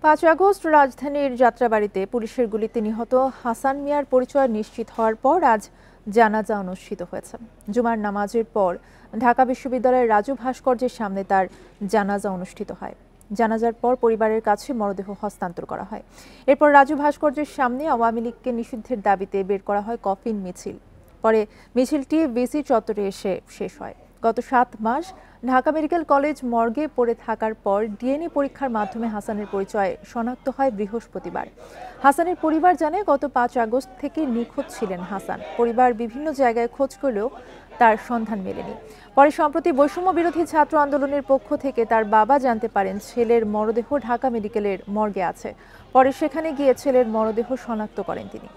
৫ August রাজধানীর যাত্রাবাড়ীতে পুলিশের গুলিতে নিহত হাসান মিয়ার পরিচয় নিশ্চিত হওয়ার পর আজ জানাজা অনুষ্ঠিত হয়েছে। জুমার নামাজের পর ঢাকা বিশ্ববিদ্যালয়ের রাজু ভাস্কর্যের সামনে তার জানাজা অনুষ্ঠিত হয়। জানাজার পর পরিবারের কাছে মরদেহ হস্তান্তর করা হয়। এরপর রাজু ভাস্কর্যের সামনে আওয়ামী লীগকে নিষিদ্ধের দাবিতে বের করা হয় কফিন মিছিল। পরে মিছিলটি ভিসি চত্বরে এসে শেষ হয়। গত ৭ মাস ঢাকা মেডিকেল কলেজ মর্গে পড়ে থাকার পর ডিএনএ পরীক্ষার মাধ্যমে হাসানের পরিচয় শনাক্ত হয় বৃহস্পতিবার। হাসানের পরিবার জানায় গত ৫ আগস্ট থেকে নিখোঁজ ছিলেন হাসান। পরিবার বিভিন্ন জায়গায় খোঁজ করলেও তার সন্ধান মেলেনি। পরে সম্প্রতি বৈষম্য বিরোধী ছাত্র আন্দোলনের পক্ষ থেকে তার বাবা জানতে পারেন ছেলের মরদেহ ঢাকা মেডিকেলের মর্গে আছে। পরে সেখানে গিয়ে ছেলের মরদেহ শনাক্ত করেন তিনি।